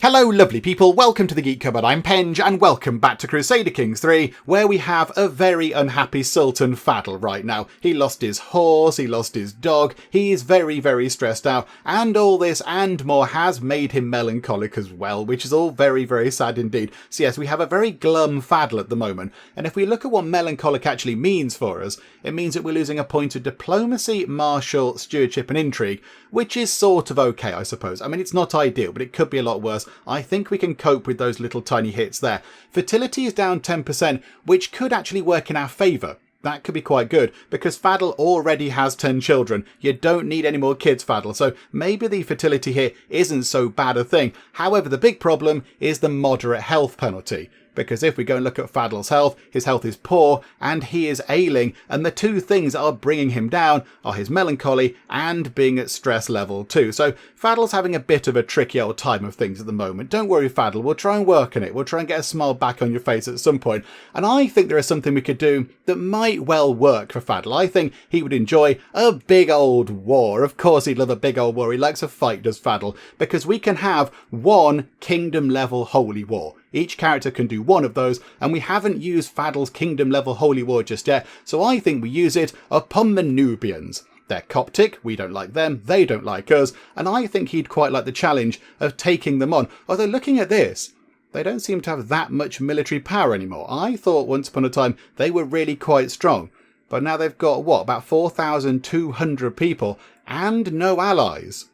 Hello lovely people, welcome to the Geek Cupboard, I'm Penge, and welcome back to Crusader Kings 3, where we have a very unhappy Sultan Fadl right now. He lost his horse, he lost his dog, he is very stressed out, and all this and more has made him melancholic as well, which is all very sad indeed. So yes, we have a very glum Fadl at the moment, and if we look at what melancholic actually means for us, it means that we're losing a point of diplomacy, martial, stewardship and intrigue, which is sort of okay, I suppose. I mean, it's not ideal, but it could be a lot worse. I think we can cope with those little tiny hits there. Fertility is down 10%, which could actually work in our favour. That could be quite good, because Fadl already has 10 children. You don't need any more kids, Fadl, so maybe the fertility here isn't so bad a thing. However, the big problem is the moderate health penalty. Because if we go and look at Fadl's health, his health is poor and he is ailing, and the two things that are bringing him down are his melancholy and being at stress level 2. So Fadl's having a bit of a tricky old time of things at the moment. Don't worry, Fadl, we'll try and work on it. We'll try and get a smile back on your face at some point. And I think there is something we could do that might well work for Fadl. I think he would enjoy a big old war. Of course he'd love a big old war. He likes a fight, does Fadl, because we can have one kingdom level holy war. Each character can do one of those, and we haven't used Fadl's kingdom level holy war just yet, so I think we use it upon the Nubians. They're Coptic, we don't like them, they don't like us, and I think he'd quite like the challenge of taking them on. Although looking at this, they don't seem to have that much military power anymore. I thought once upon a time they were really quite strong, but now they've got, what, about 4,200 people and no allies.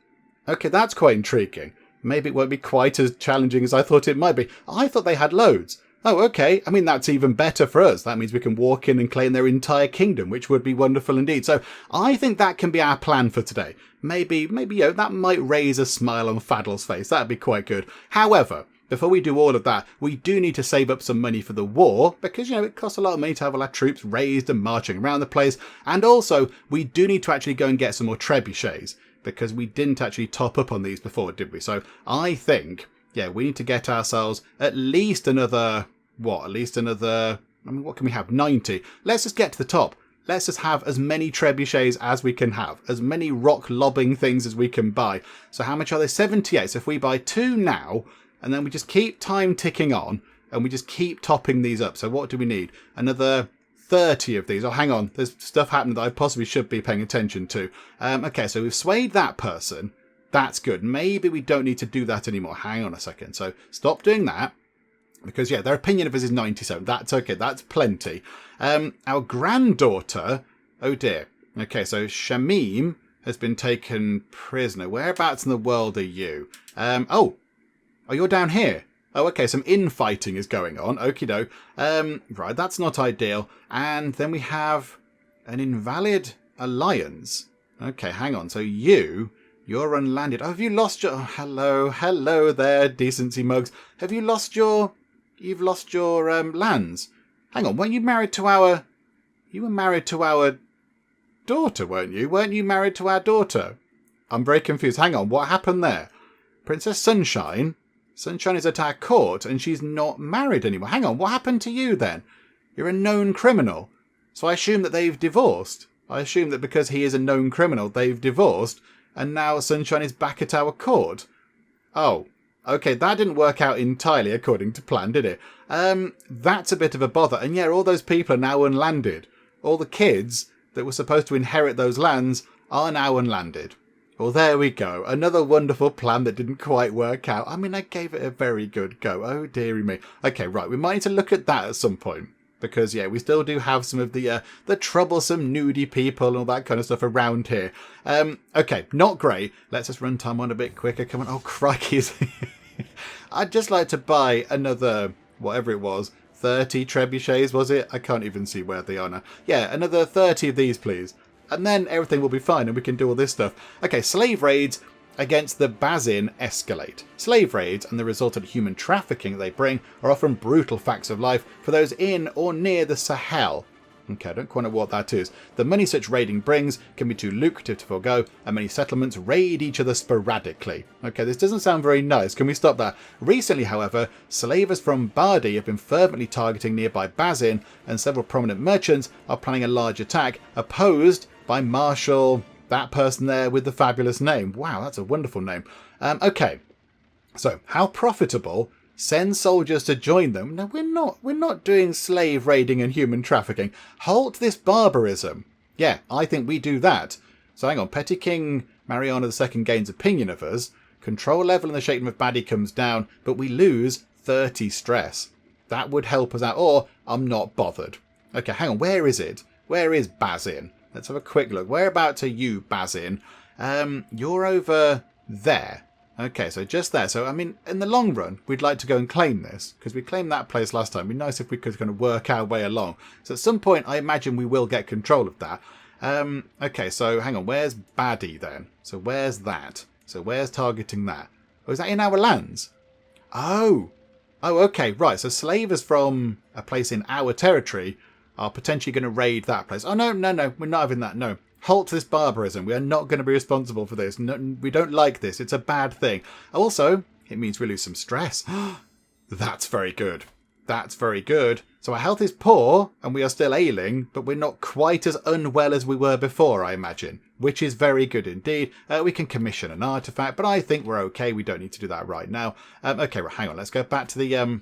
Okay, that's quite intriguing. Maybe it won't be quite as challenging as I thought it might be. I thought they had loads. Oh, okay. I mean, that's even better for us. That means we can walk in and claim their entire kingdom, which would be wonderful indeed. So I think that can be our plan for today. Maybe, that might raise a smile on Fadl's face. That'd be quite good. However, before we do all of that, we do need to save up some money for the war, because, it costs a lot of money to have all our troops raised and marching around the place. And also, we do need to actually go and get some more trebuchets, because we didn't actually top up on these before, did we? So I think, we need to get ourselves at least another, what can we have? 90. Let's just get to the top. Let's just have as many trebuchets as we can have, as many rock lobbing things as we can buy. So how much are they? 78. So if we buy 2 now, and then we just keep time ticking on, and we just keep topping these up. So what do we need? Another 30 of these. Oh, hang on. There's stuff happening that I possibly should be paying attention to. Okay, so we've swayed that person. That's good. Maybe we don't need to do that anymore. Hang on a second. So stop doing that. Because, their opinion of us is 97. That's okay. That's plenty. Our granddaughter. Oh, dear. Okay, so Shamim has been taken prisoner. Whereabouts in the world are you? Oh, you're down here. Oh, okay, some infighting is going on. Okie doke. Right, that's not ideal. And then we have an invalid alliance. Okay, hang on. So you're unlanded. Oh, have you lost your... Oh, hello there, decency mugs. Have you lost your... You've lost your lands. Hang on, weren't you married to our... You were married to our daughter, weren't you? Weren't you married to our daughter? I'm very confused. Hang on, what happened there? Princess Sunshine... Sunshine is at our court and she's not married anymore. Hang on, what happened to you then? You're a known criminal. So I assume that they've divorced. I assume that because he is a known criminal, they've divorced. And now Sunshine is back at our court. Oh, okay, that didn't work out entirely according to plan, did it? That's a bit of a bother. And all those people are now unlanded. All the kids that were supposed to inherit those lands are now unlanded. Well, there we go. Another wonderful plan that didn't quite work out. I mean, I gave it a very good go. Oh, dearie me. Okay, right. We might need to look at that at some point. Because, we still do have some of the troublesome nudie people and all that kind of stuff around here. Okay, not great. Let's just run time on a bit quicker. Come on. Oh, crikey. I'd just like to buy another, whatever it was, 30 trebuchets, was it? I can't even see where they are now. Yeah, another 30 of these, please. And then everything will be fine and we can do all this stuff. Okay, slave raids against the Bazin escalate. Slave raids and the resultant human trafficking they bring are often brutal facts of life for those in or near the Sahel. Okay, I don't quite know what that is. The money such raiding brings can be too lucrative to forego, and many settlements raid each other sporadically. Okay, this doesn't sound very nice. Can we stop that? Recently, however, slavers from Bardi have been fervently targeting nearby Bazin, and several prominent merchants are planning a large attack, opposed by Marshal, that person there with the fabulous name. Wow, that's a wonderful name. Okay, So, how profitable? Send soldiers to join them. No, we're not doing slave raiding and human trafficking. Halt this barbarism. Yeah, I think we do that. So hang on, Petty King Mariana II gains opinion of us. Control level in the Shaken of Baddie comes down, but we lose 30 stress. That would help us out, or I'm not bothered. Okay, hang on, where is it? Where is Bazin? Let's have a quick look. Whereabouts are you, Bazin? You're over there. Okay, so just there. So, I mean, in the long run, we'd like to go and claim this, because we claimed that place last time. It'd be nice if we could kind of work our way along. So at some point, I imagine we will get control of that. Okay, so hang on. Where's Baddie then? So where's that? So where's targeting that? Oh, is that in our lands? Oh, okay, right. So slavers from a place in our territory are potentially going to raid that place. Oh, no, we're not having that, no. Halt this barbarism. We are not going to be responsible for this. No, we don't like this. It's a bad thing. Also, it means we lose some stress. That's very good. That's very good. So our health is poor and we are still ailing, but we're not quite as unwell as we were before, I imagine, which is very good indeed. We can commission an artifact, but I think we're okay. We don't need to do that right now. Okay, well, hang on. Let's go back to the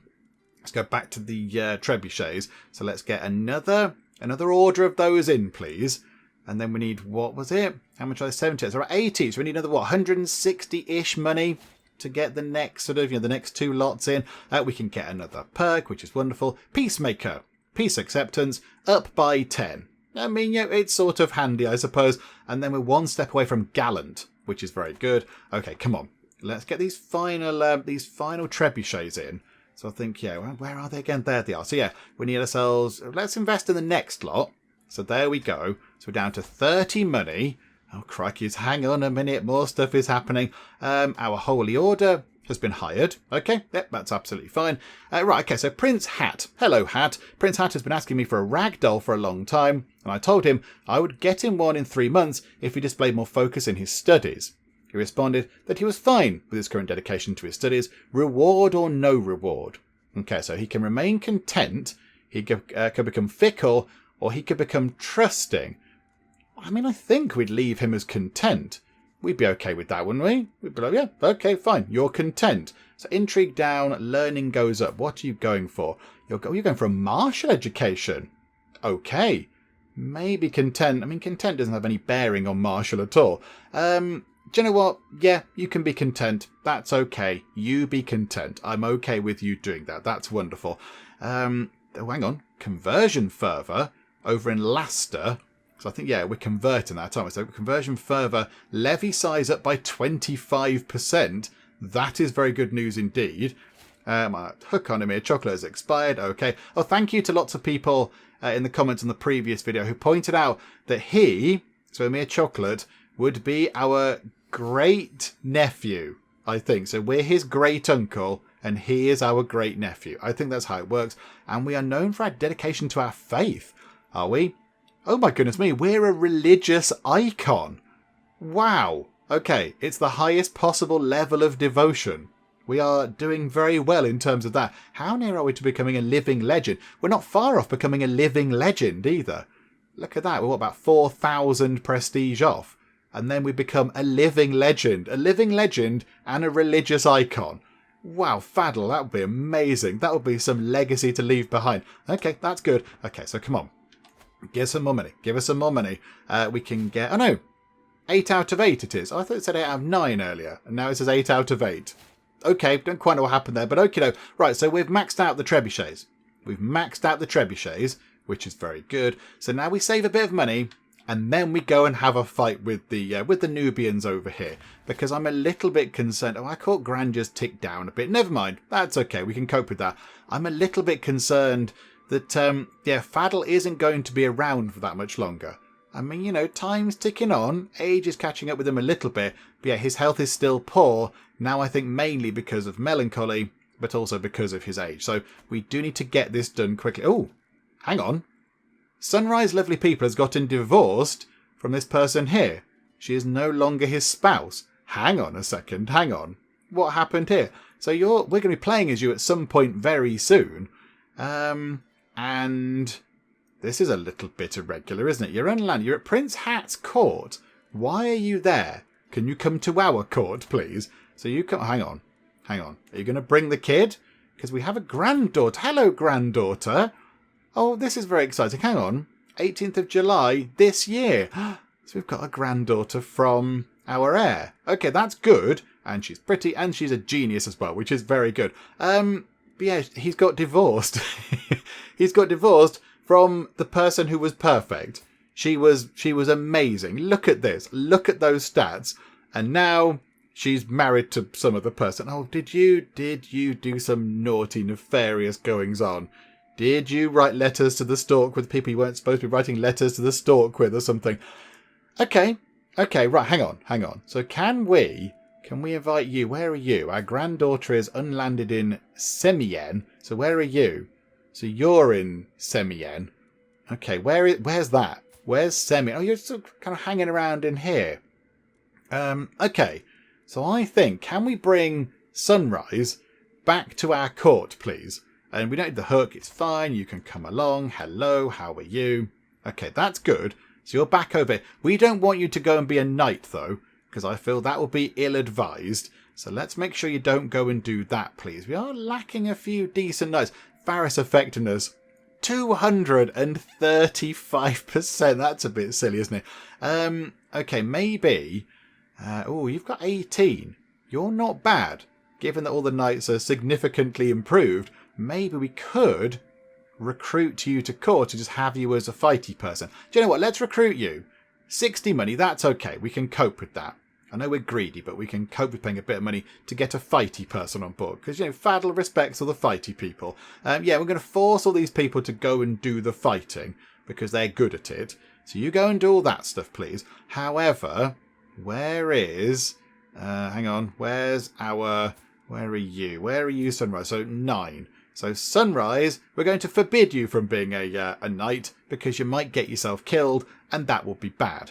trebuchets. So let's get another order of those in, please. And then we need, what was it? How much are they? 70. So we're at 80. So we need another, 160-ish money to get the next the next two lots in. We can get another perk, which is wonderful. Peacemaker. Peace acceptance, up by 10. I mean, it's sort of handy, I suppose. And then we're one step away from gallant, which is very good. Okay, come on. Let's get these final trebuchets in. So I think, where are they again? There they are. So yeah, we need ourselves, let's invest in the next lot. So there we go. So we're down to 30 money. Oh, crikey, hang on a minute. More stuff is happening. Our Holy Order has been hired. Okay, yep, that's absolutely fine. Right, okay, so Prince Hat. Hello, Hat. Prince Hat has been asking me for a ragdoll for a long time, and I told him I would get him one in 3 months if he displayed more focus in his studies. He responded that he was fine with his current dedication to his studies, reward or no reward. Okay, so he can remain content, he could become fickle, or he could become trusting. I mean, I think we'd leave him as content. We'd be okay with that, wouldn't we? We'd be like, yeah, okay, fine, you're content. So intrigue down, learning goes up. What are you going for? You're going for a martial education. Okay, maybe content. I mean, content doesn't have any bearing on martial at all. Do you know what? Yeah, you can be content. That's okay. You be content. I'm okay with you doing that. That's wonderful. Oh, hang on. Conversion fervor over in Leicester. So I think, we're converting that, aren't we? So conversion fervor, levy size up by 25%. That is very good news indeed. My hook on Emir Chocolate has expired. Okay. Oh, thank you to lots of people in the comments on the previous video who pointed out that so Emir Chocolate, would be our great nephew, I think. So we're his great uncle and he is our great nephew. I think that's how it works. And we are known for our dedication to our faith, are we? Oh my goodness me, we're a religious icon. Wow. Okay, it's the highest possible level of devotion. We are doing very well in terms of that. How near are we to becoming a living legend? We're not far off becoming a living legend either. Look at that, we're about 4,000 prestige off. And then we become a living legend and a religious icon. Wow, Fadl, that would be amazing. That would be some legacy to leave behind. Okay, that's good. Okay, so come on. Give us some more money. Give us some more money. We can get... Oh, no. 8 out of 8 it is. Oh, I thought it said 8 out of 9 earlier. And now it says 8 out of 8. Okay, don't quite know what happened there. But okay, no. Right, so we've maxed out the trebuchets. Which is very good. So now we save a bit of money. And then we go and have a fight with the Nubians over here. Because I'm a little bit concerned. Oh, I caught Granger's tick down a bit. Never mind. That's okay. We can cope with that. I'm a little bit concerned that, Fadl isn't going to be around for that much longer. I mean, time's ticking on. Age is catching up with him a little bit. But yeah, his health is still poor. Now I think mainly because of melancholy, but also because of his age. So we do need to get this done quickly. Oh, hang on. Sunrise Lovely People has gotten divorced from this person here. She is no longer his spouse. Hang on a second. Hang on. What happened here? So we're going to be playing as you at some point very soon. And this is a little bit irregular, isn't it? You're on land. You're at Prince Hat's court. Why are you there? Can you come to our court, please? So you come... Hang on. Hang on. Are you going to bring the kid? Because we have a granddaughter. Hello, granddaughter. Oh, this is very exciting. Hang on. 18th of July this year. So we've got a granddaughter from our heir. Okay, that's good. And she's pretty and she's a genius as well, which is very good. But yeah, he's got divorced. He's got divorced from the person who was perfect. She was amazing. Look at this. Look at those stats. And now she's married to some other person. Oh, did you do some naughty, nefarious goings on? Did you write letters to the stork with people you weren't supposed to be writing letters to the stork with or something? Okay, right, hang on. So can we invite you? Where are you? Our granddaughter is unlanded in Semien. So where are you? So you're in Semien. Okay, where's that? Where's Semien? Oh, you're still kind of hanging around in here. Okay. So I think, can we bring Sunrise back to our court, please? And we don't need the hook, it's fine, you can come along. Hello, how are you? Okay, that's good. So you're back over here. We don't want you to go and be a knight, though, because I feel that would be ill-advised. So let's make sure you don't go and do that, please. We are lacking a few decent knights. Varus effectiveness, 235%. That's a bit silly, isn't it? Okay, maybe... oh, you've got 18. You're not bad. Given that all the knights are significantly improved, maybe we could recruit you to court and just have you as a fighty person. Do you know what? Let's recruit you. 60 money, that's okay. We can cope with that. I know we're greedy, but we can cope with paying a bit of money to get a fighty person on board. Because, you know, Fadl respects all the fighty people. Yeah, we're going to force all these people to go and do the fighting because they're good at it. So you go and do all that stuff, please. However, where is... hang on. Where are you? Where are you, Sunrise? So 9. So Sunrise, we're going to forbid you from being a knight because you might get yourself killed and that would be bad.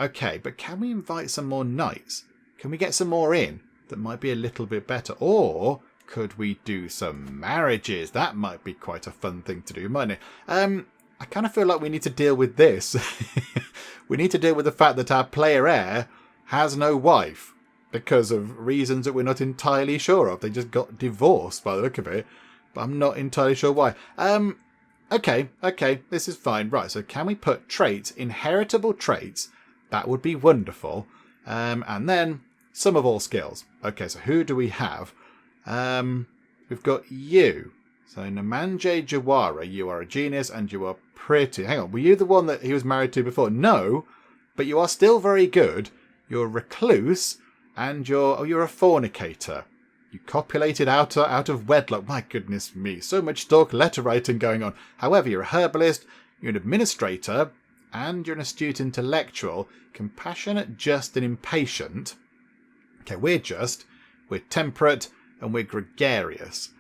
Okay, but can we invite some more knights? Can we get some more in that might be a little bit better? Or could we do some marriages? That might be quite a fun thing to do, mightn't it? I kind of feel like we need to deal with this. We need to deal with the fact that our player heir has no wife because of reasons that we're not entirely sure of. They just got divorced by the look of it. But I'm not entirely sure why. Okay, this is fine. Right, so can we put traits, inheritable traits? That would be wonderful. And then sum of all skills. Okay, so who do we have? We've got you. So Namanje Jawara, you are a genius and you are pretty. Hang on, were you the one that he was married to before? No, but you are still very good. You're a recluse and you're a fornicator. You copulated out of wedlock. My goodness me, so much stalk letter writing going on. However, you're a herbalist, you're an administrator, and you're an astute intellectual, compassionate, just, and impatient. Okay, we're just, we're temperate, and we're gregarious.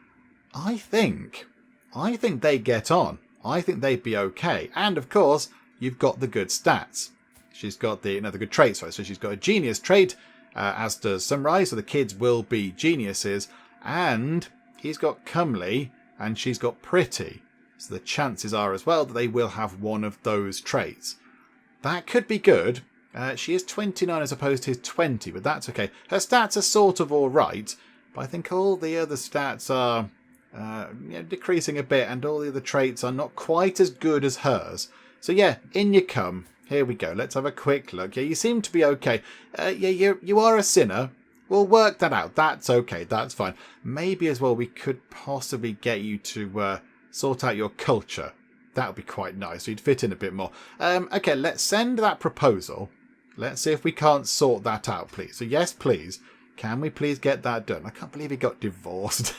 I think they get on. I think they'd be okay. And of course, you've got the good stats. She's got the good traits, right? So she's got a genius trait, as does Sunrise, so the kids will be geniuses. And he's got comely, and she's got pretty. So the chances are as well that they will have one of those traits. That could be good. She is 29 as opposed to his 20, but that's okay. Her stats are sort of all right, but I think all the other stats are decreasing a bit, and all the other traits are not quite as good as hers. So yeah, in you come. Here we go. Let's have a quick look. Yeah, you seem to be okay. You are a sinner. We'll work that out. That's okay. That's fine. Maybe as well we could possibly get you to sort out your culture. That would be quite nice. You'd fit in a bit more. Okay, let's send that proposal. Let's see if we can't sort that out, please. So yes, please. Can we please get that done? I can't believe he got divorced.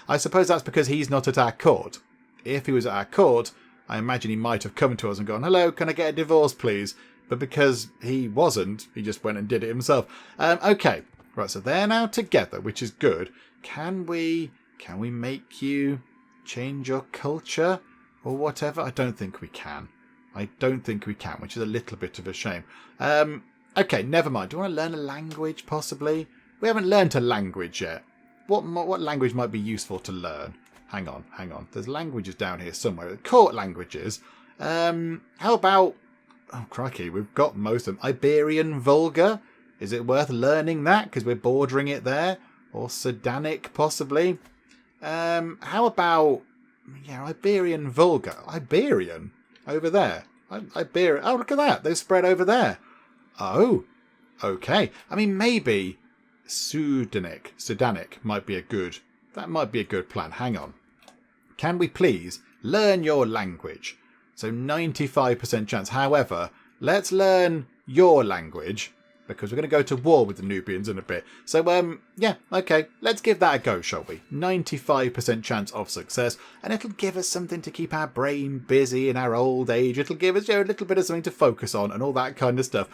I suppose that's because he's not at our court. If he was at our court, I imagine he might have come to us and gone, hello, can I get a divorce, please? But because he wasn't, he just went and did it himself. Okay, right, so they're now together, which is good. Can we make you change your culture or whatever? I don't think we can. Which is a little bit of a shame. Okay, never mind. Do you want to learn a language, possibly? We haven't learnt a language yet. What language might be useful to learn? Hang on. There's languages down here somewhere. Court languages. How about... Oh, crikey, we've got most of them. Iberian Vulgar. Is it worth learning that? Because we're bordering it there. Or Sudanic, possibly. How about... Yeah, Iberian Vulgar. Iberian? Over there. Iberian. Oh, look at that. They've spread over there. Oh, okay. I mean, maybe Sudanic might be a good... That might be a good plan. Hang on. Can we please learn your language? So 95% chance. However, let's learn your language because we're going to go to war with the Nubians in a bit. So, yeah, okay. Let's give that a go, shall we? 95% chance of success. And it'll give us something to keep our brain busy in our old age. It'll give us a little bit of something to focus on and all that kind of stuff.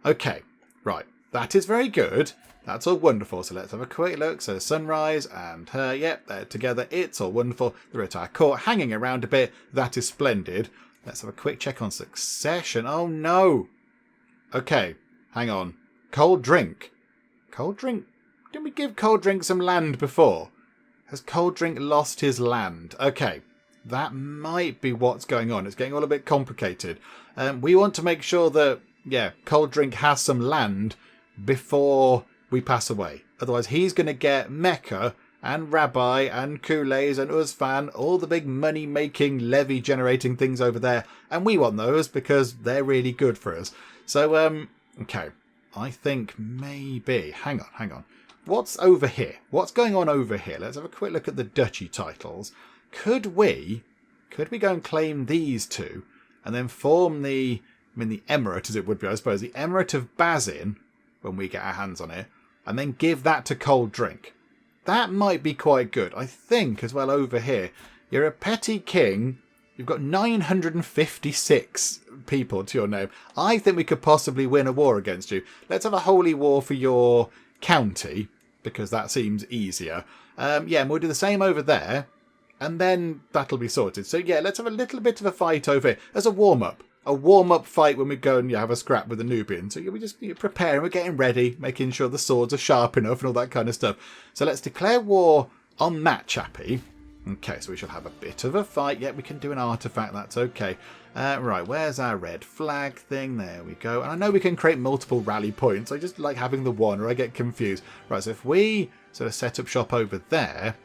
Okay, right. That is very good. That's all wonderful. So let's have a quick look. So Sunrise and her, yep, they're together. It's all wonderful. They're at our court, hanging around a bit. That is splendid. Let's have a quick check on succession. Oh, no. Okay, hang on. Cold Drink. Cold Drink? Didn't we give Cold Drink some land before? Has Cold Drink lost his land? Okay, that might be what's going on. It's getting all a bit complicated. We want to make sure that, yeah, Cold Drink has some land before we pass away. Otherwise, he's going to get Mecca and Rabbi and Kool-Aid and Uzfan, all the big money-making, levy-generating things over there. And we want those because they're really good for us. So, okay. I think maybe... Hang on. What's over here? What's going on over here? Let's have a quick look at the duchy titles. Could we go and claim these two and then form the emirate, as it would be, I suppose, the emirate of Bazin, when we get our hands on it, and then give that to Cold Drink? That might be quite good. I think, as well, over here, you're a petty king. You've got 956 people to your name. I think we could possibly win a war against you. Let's have a holy war for your county, because that seems easier. Yeah, and we'll do the same over there, and then that'll be sorted. So, yeah, let's have a little bit of a fight over here as a warm-up. A warm-up fight when we go and have a scrap with the Nubians. So we're just preparing, we're getting ready, making sure the swords are sharp enough and all that kind of stuff. So let's declare war on that chappie. Okay, so we shall have a bit of a fight. Yeah, we can do an artifact, that's okay. Right, where's our red flag thing? There we go. And I know we can create multiple rally points. I just like having the one or I get confused. Right, so if we sort of set up shop over there,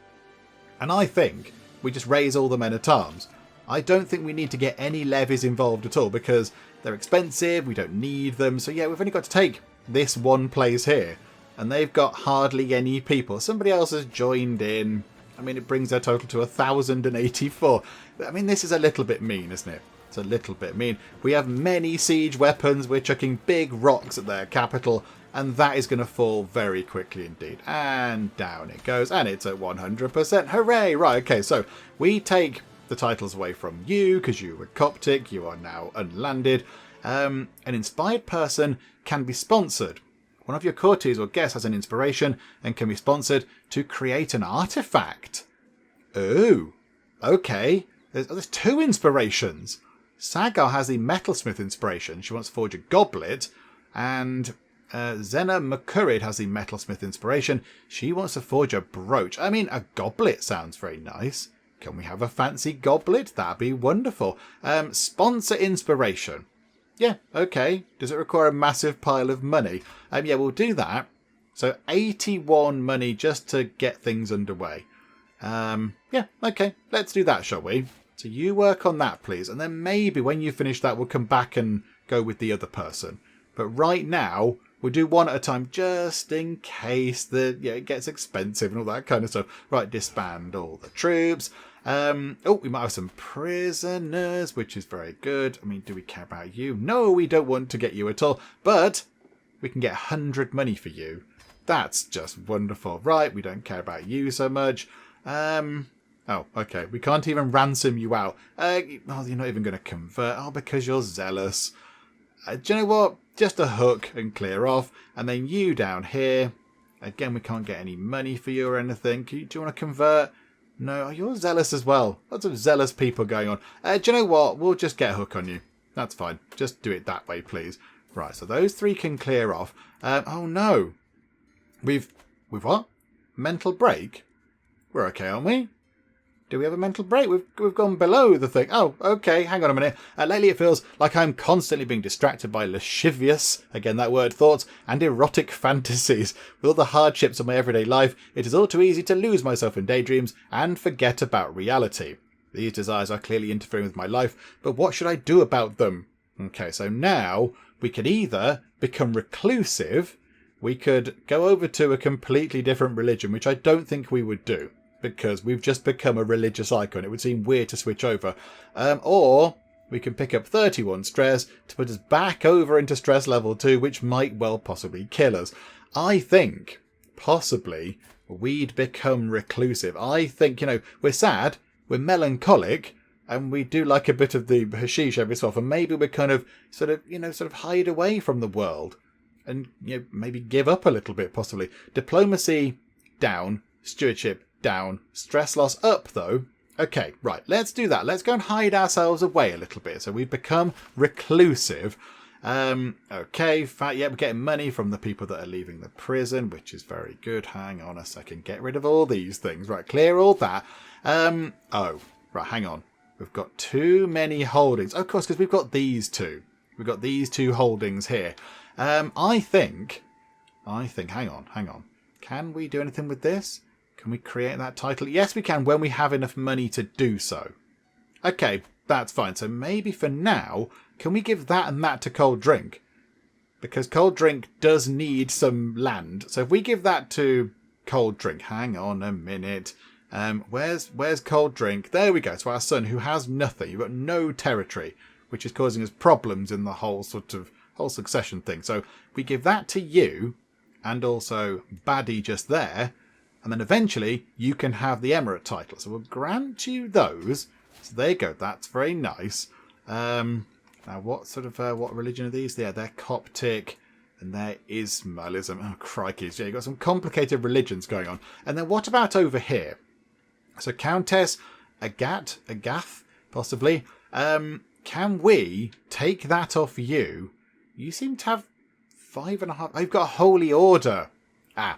and I think we just raise all the men-at-arms. I don't think we need to get any levies involved at all because they're expensive, we don't need them. So yeah, we've only got to take this one place here. And they've got hardly any people. Somebody else has joined in. I mean, it brings their total to 1,084. I mean, this is a little bit mean, isn't it? It's a little bit mean. We have many siege weapons. We're chucking big rocks at their capital. And that is going to fall very quickly indeed. And down it goes. And it's at 100%. Hooray! Right, okay, so we take the titles away from you because you were Coptic. You are now unlanded. An inspired person can be sponsored. One of your courtiers or guests has an inspiration and can be sponsored to create an artifact. Oh, okay. There's two inspirations. Sagar has the metalsmith inspiration. She wants to forge a goblet. And Zena McCurrid has the metalsmith inspiration. She wants to forge a brooch. I mean, a goblet sounds very nice. Can we have a fancy goblet? That'd be wonderful. Sponsor inspiration. Yeah, okay. Does it require a massive pile of money? Yeah, we'll do that. So 81 money just to get things underway. Yeah, okay. Let's do that, shall we? So you work on that, please. And then maybe when you finish that, we'll come back and go with the other person. But right now, we'll do one at a time just in case it gets expensive and all that kind of stuff. Right, disband all the troops. Oh, we might have some prisoners, which is very good. I mean, do we care about you? No, we don't want to get you at all. But we can get 100 money for you. That's just wonderful. Right, we don't care about you so much. Oh, okay. We can't even ransom you out. Oh, you're not even going to convert. Oh, because you're zealous. Do you know what? Just a hook and clear off. And then you down here. Again, we can't get any money for you or anything. Do you want to convert? No, you're zealous as well. Lots of zealous people going on. Do you know what? We'll just get a hook on you. That's fine. Just do it that way, please. Right, so those three can clear off. Oh, no. We've what? Mental break? We're okay, aren't we? Do we have a mental break? We've gone below the thing. Oh, okay, hang on a minute. Lately it feels like I'm constantly being distracted by lascivious, again that word, thoughts and erotic fantasies. With all the hardships of my everyday life, it is all too easy to lose myself in daydreams and forget about reality. These desires are clearly interfering with my life, but what should I do about them? Okay, so now we could either become reclusive, we could go over to a completely different religion, which I don't think we would do, because we've just become a religious icon. It would seem weird to switch over. Or we can pick up 31 stress to put us back over into stress level 2, which might well possibly kill us. I think, possibly, we'd become reclusive. I think, we're sad, we're melancholic, and we do like a bit of the hashish every so often. Maybe we're kind of, sort of hide away from the world and maybe give up a little bit, possibly. Diplomacy, down. Stewardship, down. Stress loss up, though. Okay, right, let's do that. Let's go and hide ourselves away a little bit. So we've become reclusive. Okay, we're getting money from the people that are leaving the prison, which is very good. Hang on a second. Get rid of all these things. Right, clear all that. Oh, right, hang on. We've got too many holdings. Of course, because we've got these two. We've got these two holdings here. I think, hang on. Can we do anything with this? Can we create that title? Yes, we can when we have enough money to do so. Okay, that's fine. So maybe for now, can we give that and that to Cold Drink? Because Cold Drink does need some land. So if we give that to Cold Drink, hang on a minute. Where's Cold Drink? There we go. To our son, who has nothing. You've got no territory, which is causing us problems in the whole succession thing. So we give that to you, and also Baddie just there, and then eventually you can have the emirate title. So we'll grant you those. So there you go. That's very nice. Now what religion are these? Yeah, they're Coptic. And there is Ismailism. Oh, crikey. Yeah, you've got some complicated religions going on. And then what about over here? So Countess Agath, possibly. Can we take that off you? You seem to have 5.5. I've got a holy order.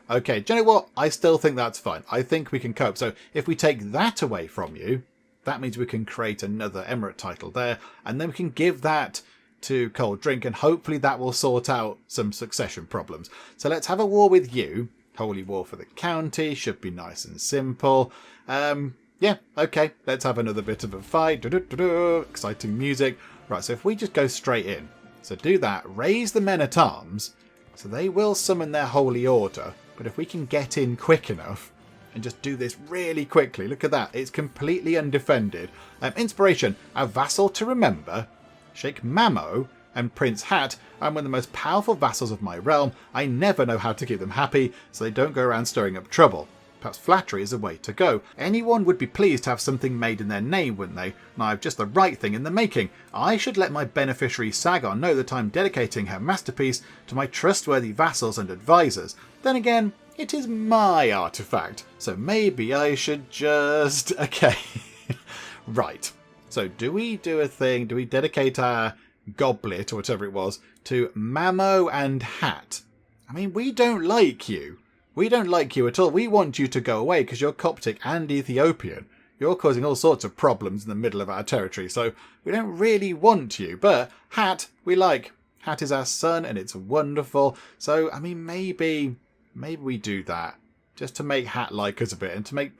Okay. Do you know what? I still think that's fine. I think we can cope. So if we take that away from you, that means we can create another emirate title there. And then we can give that to Cold Drink, and hopefully that will sort out some succession problems. So let's have a war with you. Holy war for the county. Should be nice and simple. Yeah, okay. Let's have another bit of a fight. Exciting music. Right, so if we just go straight in. So do that. Raise the men-at-arms. So they will summon their holy order. But if we can get in quick enough and just do this really quickly. Look at that. It's completely undefended. Inspiration. A vassal to remember. Sheikh Mamo and Prince Hat are one of the most powerful vassals of my realm. I never know how to keep them happy, so they don't go around stirring up trouble. Perhaps flattery is a way to go. Anyone would be pleased to have something made in their name, wouldn't they? And I have just the right thing in the making. I should let my beneficiary Sagar know that I'm dedicating her masterpiece to my trustworthy vassals and advisors. Then again, it is my artifact, so maybe I should just... Okay. Right. So do we do a thing? Do we dedicate our goblet, or whatever it was, to Mamo and Hat? I mean, we don't like you. We don't like you at all. We want you to go away because you're Coptic and Ethiopian. You're causing all sorts of problems in the middle of our territory, so we don't really want you. But Hat, we like. Hat is our son, and it's wonderful. So, I mean, maybe we do that. Just to make Hat like us a bit, and to make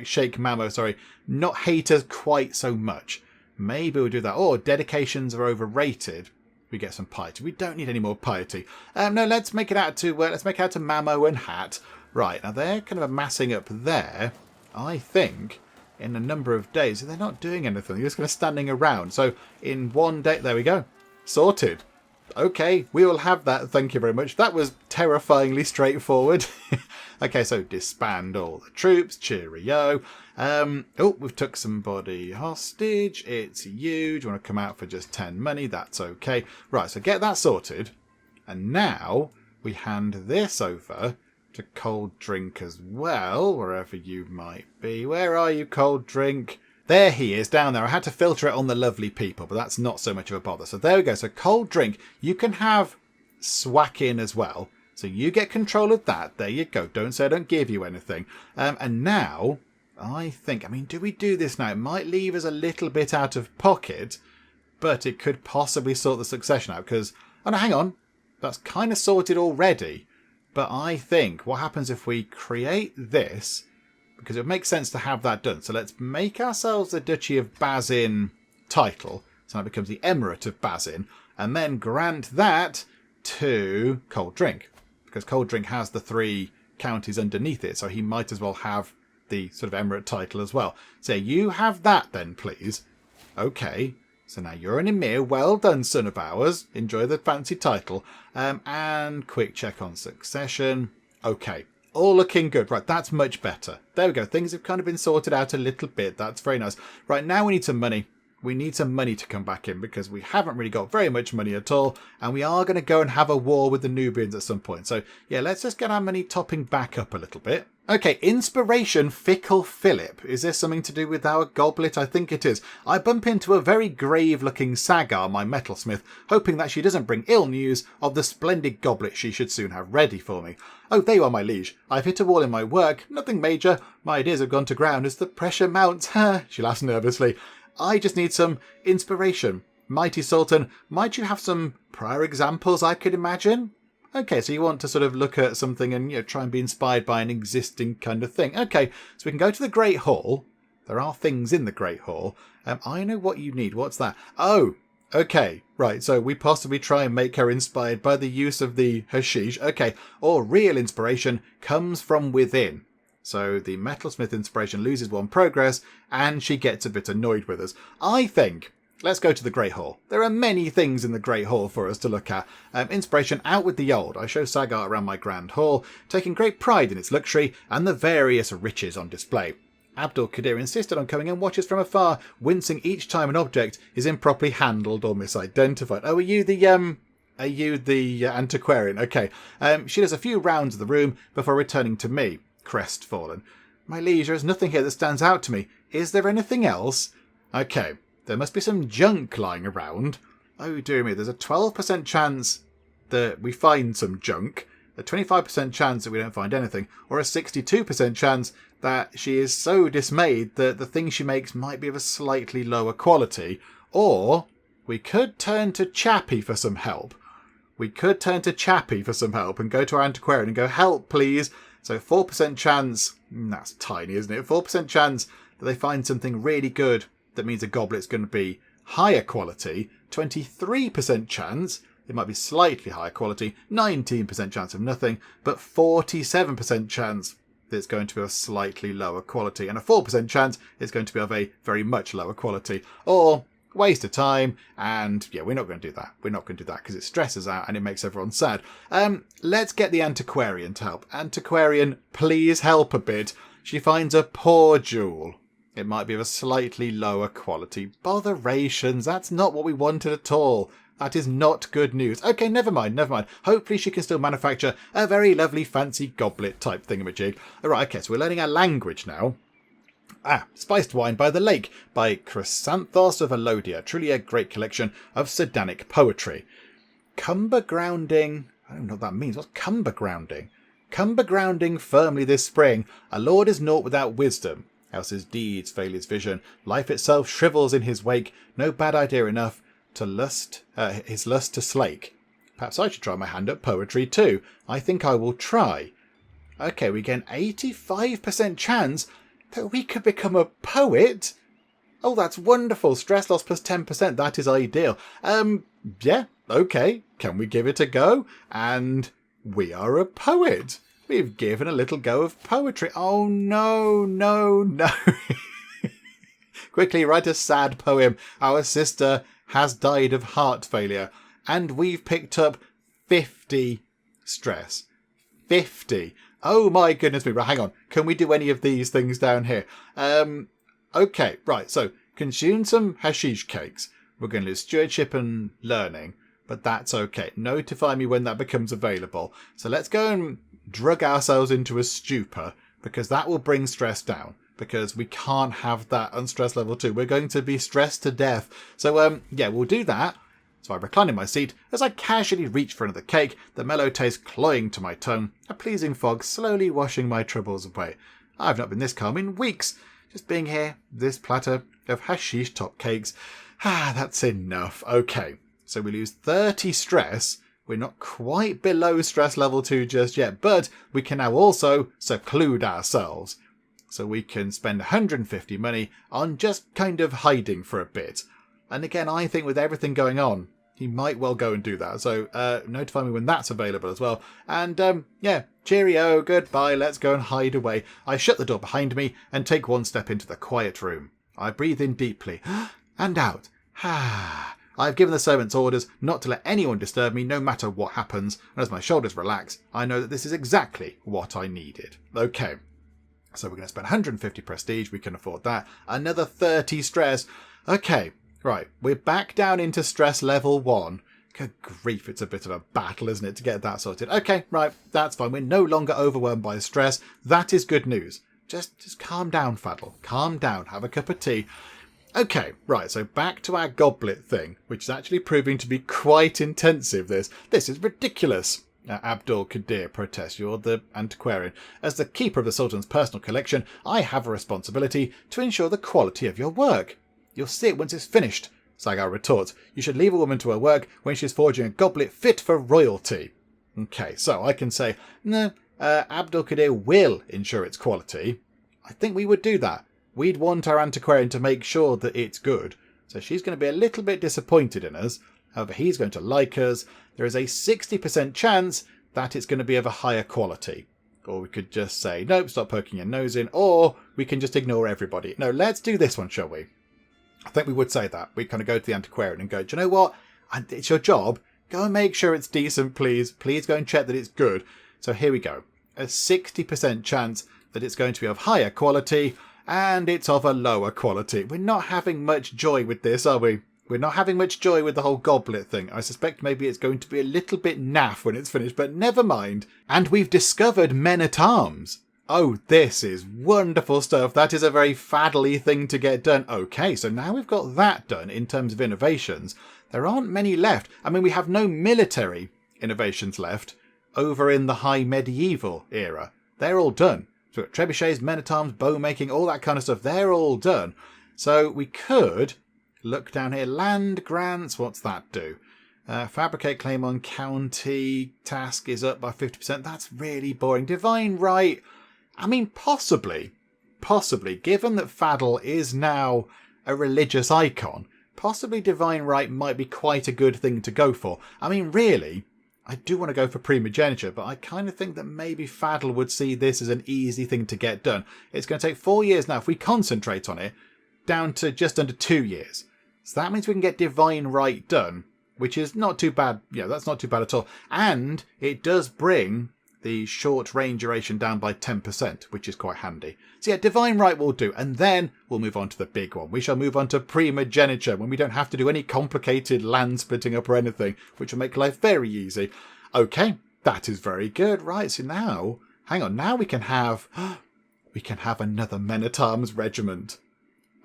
Sheikh Mamo, not hate us quite so much. Maybe we'll do that. Or dedications are overrated. We get some piety. We don't need any more piety. No, let's make it out to Mamo and Hat. Right, now they're kind of amassing up there. I think in a number of days they're not doing anything. They're just kind of standing around. So in one day, there we go, sorted. Okay, we will have that. Thank you very much. That was terrifyingly straightforward. Okay, so disband all the troops. Cheerio. We've took somebody hostage. It's you. Do you want to come out for just 10 money? That's okay. Right, so get that sorted. And now we hand this over to Cold Drink as well, wherever you might be. Where are you, Cold Drink? There he is, down there. I had to filter it on the lovely people, but that's not so much of a bother. So there we go. So Cold Drink, you can have Swack-in as well. So you get control of that. There you go. Don't say I don't give you anything. And now I think, I mean, do we do this now? It might leave us a little bit out of pocket, but it could possibly sort the succession out because, oh no, hang on, that's kind of sorted already. But I think what happens if we create this, because it would make sense to have that done. So let's make ourselves the Duchy of Bazin title. So now it becomes the Emirate of Bazin, and then grant that to Cold Drink, because Cold Drink has the 3 counties underneath it, so he might as well have the sort of emirate title as well. So you have that then, please. Okay, so now you're an emir. Well done, son of ours. Enjoy the fancy title. And quick check on succession. Okay, all looking good. Right, that's much better. There we go. Things have kind of been sorted out a little bit. That's very nice. Right, now we need some money. We need some money to come back in because we haven't really got very much money at all. And we are going to go and have a war with the Nubians at some point. So, yeah, let's just get our money topping back up a little bit. Okay, inspiration, Fickle Philip. Is this something to do with our goblet? I think it is. I bump into a very grave-looking Sagar, my metalsmith, hoping that she doesn't bring ill news of the splendid goblet she should soon have ready for me. Oh, there you are, my liege. I've hit a wall in my work. Nothing major. My ideas have gone to ground as the pressure mounts. She laughs nervously. I just need some inspiration. Mighty Sultan, might you have some prior examples I could imagine? Okay, so you want to sort of look at something and try and be inspired by an existing kind of thing. Okay, so we can go to the Great Hall. There are things in the Great Hall. I know what you need. What's that? Oh, okay, right. So we possibly try and make her inspired by the use of the hashish. Okay, or real inspiration comes from within. So the metalsmith inspiration loses 1 progress and she gets a bit annoyed with us. I think, let's go to the Great Hall. There are many things in the Great Hall for us to look at. Inspiration, out with the old. I show Sagar around my grand hall, taking great pride in its luxury and the various riches on display. Abdul Qadir insisted on coming and watches from afar, wincing each time an object is improperly handled or misidentified. Oh, are you the antiquarian? Okay. She does a few rounds of the room before returning to me. Crestfallen. My liege, there is nothing here that stands out to me. Is there anything else? Okay, there must be some junk lying around. Oh dear me, there's a 12% chance that we find some junk, a 25% chance that we don't find anything, or a 62% chance that she is so dismayed that the thing she makes might be of a slightly lower quality. Or we could turn to Chappie for some help. And go to our antiquarian and go, help please. So 4% chance, that's tiny, isn't it? 4% chance that they find something really good that means a goblet's going to be higher quality. 23% chance it might be slightly higher quality. 19% chance of nothing, but 47% chance that it's going to be of slightly lower quality. And a 4% chance it's going to be of a very much lower quality. Or waste of time, and yeah, we're not going to do that. We're not going to do that because it stresses out and it makes everyone sad. Let's get the antiquarian to help. Antiquarian, please help a bit. She finds a poor jewel. It might be of a slightly lower quality. Botherations, that's not what we wanted at all. That is not good news. Okay, never mind. Hopefully she can still manufacture a very lovely fancy goblet type thingamajig. Alright, okay, so we're learning our language now. Spiced Wine by the Lake by Chrysanthos of Alodia. Truly a great collection of Sedanic poetry. Cumber grounding. I don't know what that means. What's cumber grounding? Cumber grounding firmly this spring. A lord is naught without wisdom. Else his deeds fail his vision. Life itself shrivels in his wake. No bad idea enough to his lust to slake. Perhaps I should try my hand at poetry too. I think I will try. Okay, we get an 85% chance that we could become a poet. Oh, that's wonderful. Stress loss plus 10%. That is ideal. Yeah, okay. Can we give it a go? And we are a poet. We've given a little go of poetry. Oh, no. Quickly write a sad poem. Our sister has died of heart failure. And we've picked up 50 stress. 50. Oh my goodness me. Right, hang on. Can we do any of these things down here? Okay, right. So consume some hashish cakes. We're going to lose stewardship and learning, but that's okay. Notify me when that becomes available. So let's go and drug ourselves into a stupor, because that will bring stress down, because we can't have that on stress level 2. We're going to be stressed to death. So yeah, we'll do that. So I recline in my seat as I casually reach for another cake, the mellow taste cloying to my tongue, a pleasing fog slowly washing my troubles away. I've not been this calm in weeks. Just being here, this platter of hashish top cakes. That's enough. Okay, so we lose 30 stress. We're not quite below stress level 2 just yet, but we can now also seclude ourselves. So we can spend 150 money on just kind of hiding for a bit. And again, I think with everything going on, he might well go and do that. So notify me when that's available as well. And yeah, cheerio, goodbye, let's go and hide away. I shut the door behind me and take one step into the quiet room. I breathe in deeply and out. I've given the servants orders not to let anyone disturb me no matter what happens. And as my shoulders relax, I know that this is exactly what I needed. Okay. So we're going to spend 150 prestige. We can afford that. Another 30 stress. Okay. Right, we're back down into stress level 1. Good grief, it's a bit of a battle, isn't it, to get that sorted. Okay, right, that's fine. We're no longer overwhelmed by stress. That is good news. Just calm down, Fadl. Calm down. Have a cup of tea. Okay, right, so back to our goblet thing, which is actually proving to be quite intensive, this. This is ridiculous. Abdul Qadir protests. You're the antiquarian. As the keeper of the Sultan's personal collection, I have a responsibility to ensure the quality of your work. You'll see it once it's finished, Sagar retorts. You should leave a woman to her work when she's forging a goblet fit for royalty. Okay, so I can say, no, Abdul Qadir will ensure its quality. I think we would do that. We'd want our antiquarian to make sure that it's good. So she's going to be a little bit disappointed in us. However, he's going to like us. There is a 60% chance that it's going to be of a higher quality. Or we could just say, nope, stop poking your nose in. Or we can just ignore everybody. No, let's do this one, shall we? I think we would say that. We kind of go to the antiquarian and go, do you know what? It's your job. Go and make sure it's decent, please. Please go and check that it's good. So here we go. A 60% chance that it's going to be of higher quality and it's of a lower quality. We're not having much joy with this, are we? We're not having much joy with the whole goblet thing. I suspect maybe it's going to be a little bit naff when it's finished, but never mind. And we've discovered men-at-arms. Oh, this is wonderful stuff. That is a very Fadl-y thing to get done. Okay, so now we've got that done in terms of innovations. There aren't many left. I mean, we have no military innovations left over in the high medieval era. They're all done. So we've got trebuchets, men-at-arms, bow-making, all that kind of stuff. They're all done. So we could look down here. Land grants, what's that do? Fabricate claim on county task is up by 50%. That's really boring. Divine right. I mean, possibly, given that Fadl is now a religious icon, possibly divine right might be quite a good thing to go for. I mean, really, I do want to go for primogeniture, but I kind of think that maybe Fadl would see this as an easy thing to get done. It's going to take 4 years now, if we concentrate on it, down to just under 2 years. So that means we can get divine right done, which is not too bad. Yeah, that's not too bad at all. And it does bring the short range duration down by 10%, which is quite handy. So yeah, divine right will do, and then we'll move on to the big one. We shall move on to primogeniture, when we don't have to do any complicated land splitting up or anything, which will make life very easy. Okay, that is very good. Right, so now, hang on, now we can have another men-at-arms regiment.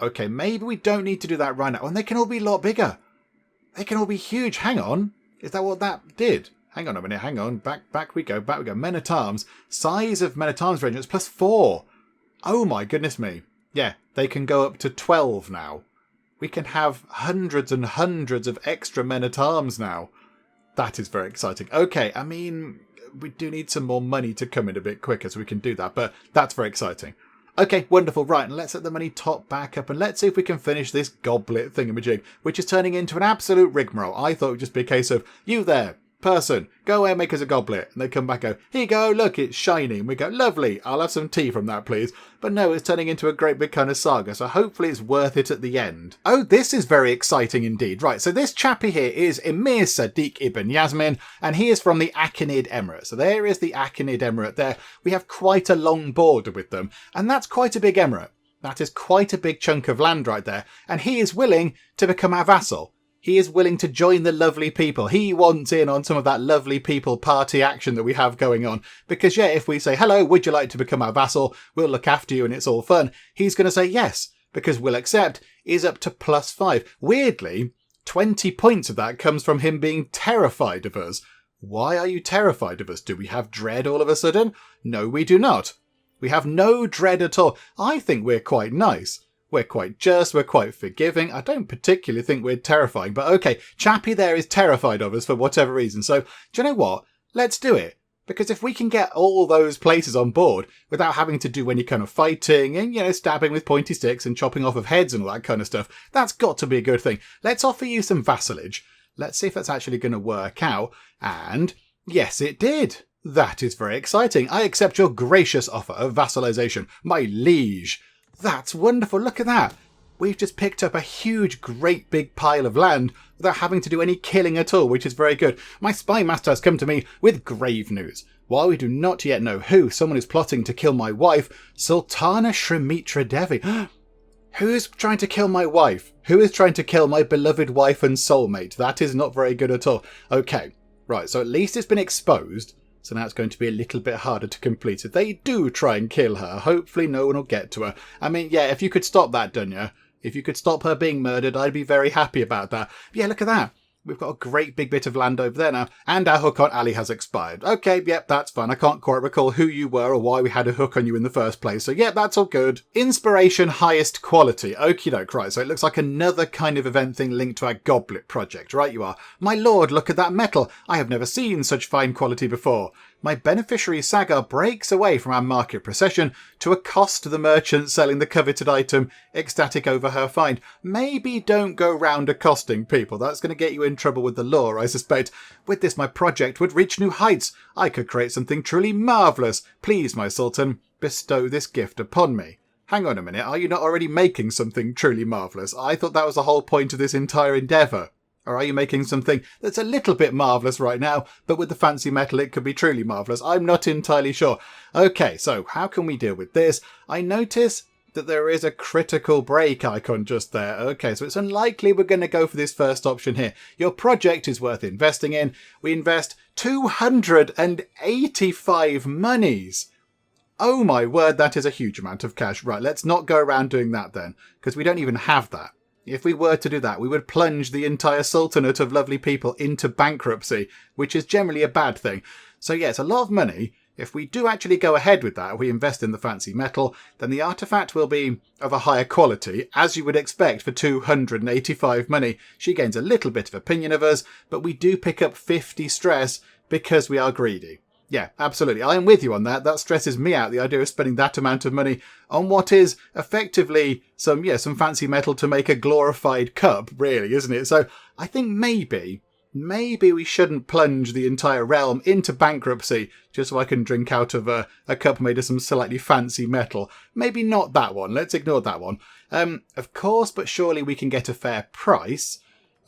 Okay, maybe we don't need to do that right now, and they can all be a lot bigger. They can all be huge. Hang on, is that what that did? Hang on a minute, hang on. Back we go. Men-at-arms. Size of men-at-arms regiments plus 4. Oh my goodness me. Yeah, they can go up to 12 now. We can have hundreds and hundreds of extra men-at-arms now. That is very exciting. Okay, I mean, we do need some more money to come in a bit quicker so we can do that, but that's very exciting. Okay, wonderful. Right, and let's let the money top back up and let's see if we can finish this goblet thingamajig, which is turning into an absolute rigmarole. I thought it would just be a case of, you there, person, go away and make us a goblet. And they come back and go, here you go, look, it's shiny. And we go, lovely, I'll have some tea from that, please. But no, it's turning into a great big kind of saga, so hopefully it's worth it at the end. Oh, this is very exciting indeed. Right, so this chappy here is Emir Sadiq ibn Yasmin, and he is from the Achaemenid Emirate. So there is the Achaemenid Emirate there. We have quite a long border with them, and that's quite a big emirate. That is quite a big chunk of land right there, and he is willing to become our vassal. He is willing to join the lovely people. He wants in on some of that lovely people party action that we have going on. Because, yeah, if we say, hello, would you like to become our vassal? We'll look after you and it's all fun. He's going to say yes, because we'll accept is up to +5. Weirdly, 20 points of that comes from him being terrified of us. Why are you terrified of us? Do we have dread all of a sudden? No, we do not. We have no dread at all. I think we're quite nice. We're quite just, we're quite forgiving. I don't particularly think we're terrifying, but okay, Chappie there is terrified of us for whatever reason. So, do you know what? Let's do it. Because if we can get all those places on board without having to do any kind of fighting and, stabbing with pointy sticks and chopping off of heads and all that kind of stuff, that's got to be a good thing. Let's offer you some vassalage. Let's see if that's actually going to work out. And yes, it did. That is very exciting. I accept your gracious offer of vassalization, my liege. That's wonderful. Look at that. We've just picked up a huge, great big pile of land without having to do any killing at all, which is very good. My spy master has come to me with grave news. While we do not yet know who, someone is plotting to kill my wife, Sultana Shrimitra Devi. Who is trying to kill my wife? Who is trying to kill my beloved wife and soulmate? That is not very good at all. Okay, right, so at least it's been exposed. So now it's going to be a little bit harder to complete. If they do try and kill her, hopefully no one will get to her. I mean, yeah, if you could stop that, Dunya. If you could stop her being murdered, I'd be very happy about that. But yeah, look at that. We've got a great big bit of land over there now. And our hook on Ali has expired. Okay, yep, that's fine. I can't quite recall who you were or why we had a hook on you in the first place. So yep, that's all good. Inspiration highest quality. Okie doke, right. So it looks like another kind of event thing linked to our Goblet project. Right you are. My lord, look at that metal. I have never seen such fine quality before. My beneficiary Sagar breaks away from our market procession to accost the merchant selling the coveted item, ecstatic over her find. Maybe don't go round accosting people. That's going to get you in trouble with the law, I suspect. With this, my project would reach new heights. I could create something truly marvellous. Please, my Sultan, bestow this gift upon me. Hang on a minute, are you not already making something truly marvellous? I thought that was the whole point of this entire endeavour. Or are you making something that's a little bit marvellous right now, but with the fancy metal it could be truly marvellous? I'm not entirely sure. Okay, so how can we deal with this? I notice that there is a critical break icon just there. Okay, so it's unlikely we're going to go for this first option here. Your project is worth investing in. We invest 285 monies. Oh my word, that is a huge amount of cash. Right, let's not go around doing that then, because we don't even have that. If we were to do that, we would plunge the entire Sultanate of lovely people into bankruptcy, which is generally a bad thing. So yeah, it's a lot of money. If we do actually go ahead with that, we invest in the fancy metal, then the artifact will be of a higher quality, as you would expect for 285 money. She gains a little bit of opinion of us, but we do pick up 50 stress because we are greedy. Yeah, absolutely. I am with you on that. That stresses me out, the idea of spending that amount of money on what is effectively some fancy metal to make a glorified cup, really, isn't it? So I think maybe we shouldn't plunge the entire realm into bankruptcy just so I can drink out of a cup made of some slightly fancy metal. Maybe not that one. Let's ignore that one. Of course, but surely we can get a fair price.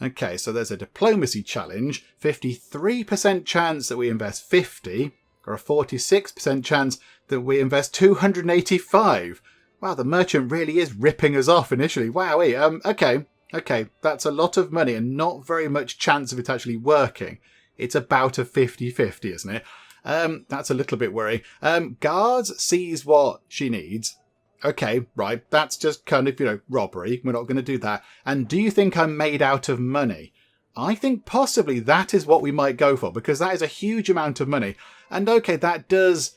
Okay, so there's a diplomacy challenge, 53% chance that we invest 50, or a 46% chance that we invest 285. Wow, the merchant really is ripping us off initially. Wowee, okay, that's a lot of money and not very much chance of it actually working. It's about a 50-50, isn't it? That's a little bit worrying. Guards sees what she needs. Okay, right, that's just kind of, robbery. We're not going to do that. And do you think I'm made out of money? I think possibly that is what we might go for, because that is a huge amount of money. And okay, that does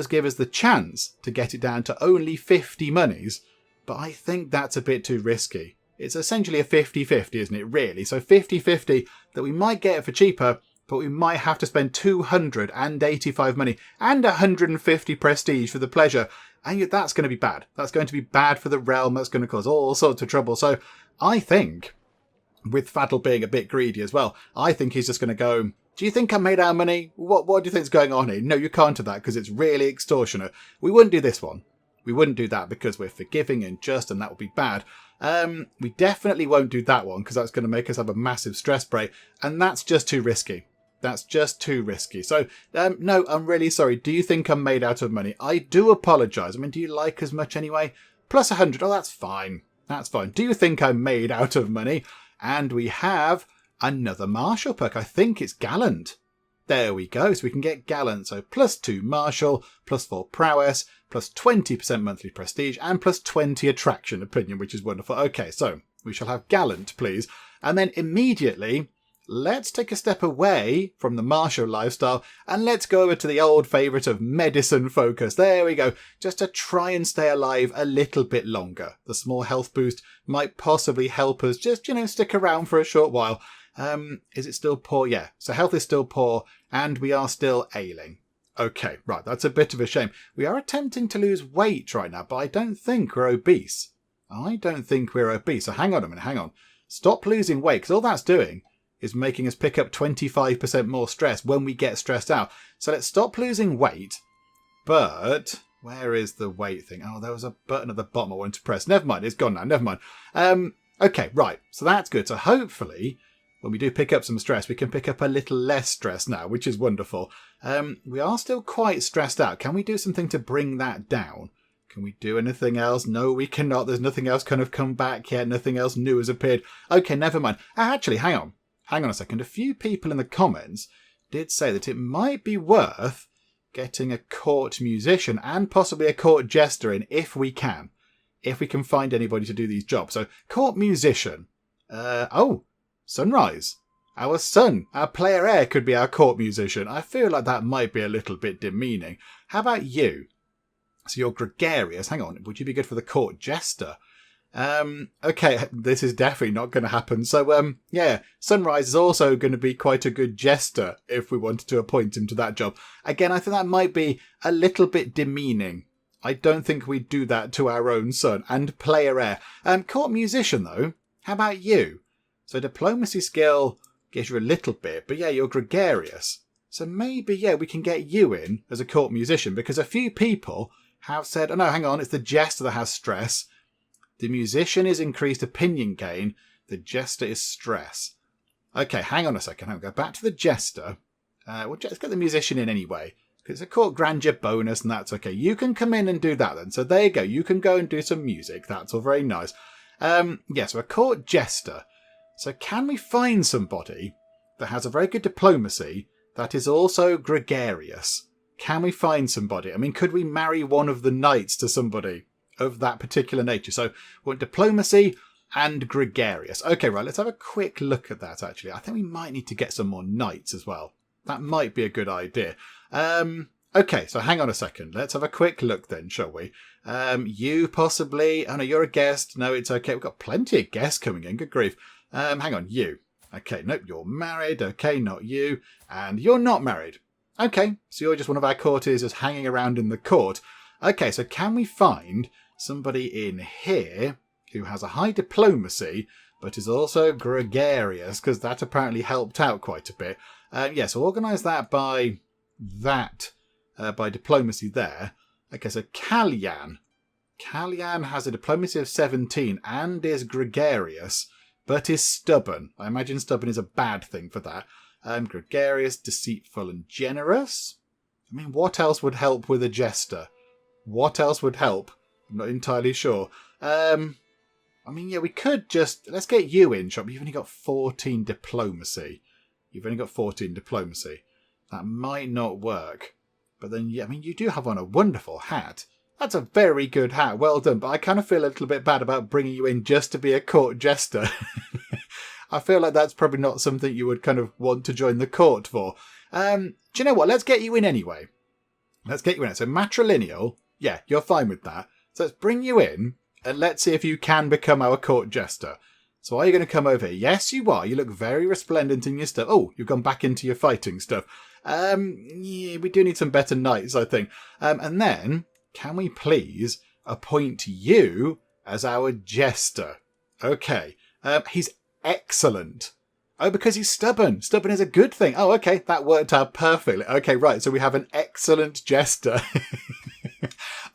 give us the chance to get it down to only 50 monies, but I think that's a bit too risky. It's essentially a 50-50, isn't it, really? So 50-50 that we might get it for cheaper, but we might have to spend 285 money and 150 prestige for the pleasure. And that's going to be bad. That's going to be bad for the realm. That's going to cause all sorts of trouble. So I think, with Fadl being a bit greedy as well, I think he's just going to go, do you think I made our money? What do you think's going on here? No, you can't do that because it's really extortionate. We wouldn't do this one. We wouldn't do that because we're forgiving and just, and that would be bad. We definitely won't do that one because that's going to make us have a massive stress break. And that's just too risky. That's just too risky. So, no, I'm really sorry. Do you think I'm made out of money? I do apologise. I mean, do you like as much anyway? Plus 100. Oh, that's fine. That's fine. Do you think I'm made out of money? And we have another martial perk. I think it's gallant. There we go. So we can get gallant. So plus 2 martial, plus 4 prowess, plus 20% monthly prestige, and plus 20 attraction opinion, which is wonderful. Okay, so we shall have gallant, please. And then immediately, let's take a step away from the martial lifestyle and let's go over to the old favourite of medicine focus. There we go. Just to try and stay alive a little bit longer. The small health boost might possibly help us just, stick around for a short while. Is it still poor? Yeah. So health is still poor and we are still ailing. Okay, right. That's a bit of a shame. We are attempting to lose weight right now, but I don't think we're obese. So hang on a minute. Hang on. Stop losing weight because all that's doing is making us pick up 25% more stress when we get stressed out. So let's stop losing weight. But where is the weight thing? Oh, there was a button at the bottom I wanted to press. Never mind. It's gone now. Never mind. Okay, right. So that's good. So hopefully when we do pick up some stress, we can pick up a little less stress now, which is wonderful. We are still quite stressed out. Can we do something to bring that down? Can we do anything else? No, we cannot. There's nothing else kind of come back yet. Nothing else new has appeared. Okay, never mind. Actually, hang on. Hang on a second. A few people in the comments did say that it might be worth getting a court musician and possibly a court jester in if we can. If we can find anybody to do these jobs. So, court musician. Sunrise. Our son, our player heir, could be our court musician. I feel like that might be a little bit demeaning. How about you? So you're gregarious. Hang on, would you be good for the court jester? Okay, this is definitely not going to happen. So, Sunrise is also going to be quite a good jester if we wanted to appoint him to that job. Again, I think that might be a little bit demeaning. I don't think we'd do that to our own son and player heir. Court musician, though, how about you? So diplomacy skill gives you a little bit, but yeah, you're gregarious. So maybe, we can get you in as a court musician because a few people have said, oh no, hang on, it's the jester that has stress. The musician is increased opinion gain. The jester is stress. Okay, hang on a second. I'll go back to the jester. Let's get the musician in anyway. Because it's a court grandeur bonus and that's okay. You can come in and do that then. So there you go. You can go and do some music. That's all very nice. So a court jester. So can we find somebody that has a very good diplomacy that is also gregarious? Can we find somebody? I mean, could we marry one of the knights to somebody of that particular nature? So we want diplomacy and gregarious. Okay, right, let's have a quick look at that, actually. I think we might need to get some more knights as well. That might be a good idea. Okay, so hang on a second. Let's have a quick look then, shall we? You possibly... Oh, no, you're a guest. No, it's okay. We've got plenty of guests coming in. Good grief. Hang on, you. Okay, nope, you're married. Okay, not you. And you're not married. Okay, so you're just one of our courtiers just hanging around in the court. Okay, so can we find somebody in here who has a high diplomacy but is also gregarious? Because that apparently helped out quite a bit. So organise that by diplomacy there. Okay, so Kalyan. Kalyan has a diplomacy of 17 and is gregarious, but is stubborn. I imagine stubborn is a bad thing for that. Gregarious, deceitful, and generous. I mean, what else would help with a jester? What else would help? I'm not entirely sure. We could just... Let's get you in, shop. You've only got 14 diplomacy. That might not work. But then, you do have on a wonderful hat. That's a very good hat. Well done. But I kind of feel a little bit bad about bringing you in just to be a court jester. I feel like that's probably not something you would kind of want to join the court for. Do you know what? Let's get you in anyway. So matrilineal. Yeah, you're fine with that. So let's bring you in and let's see if you can become our court jester. So are you going to come over here? Yes, you are. You look very resplendent in your stuff. Oh, you've gone back into your fighting stuff. We do need some better knights, I think. And then, can we please appoint you as our jester? Okay. He's excellent. Oh, because he's stubborn. Stubborn is a good thing. Oh, okay. That worked out perfectly. Okay, right. So we have an excellent jester.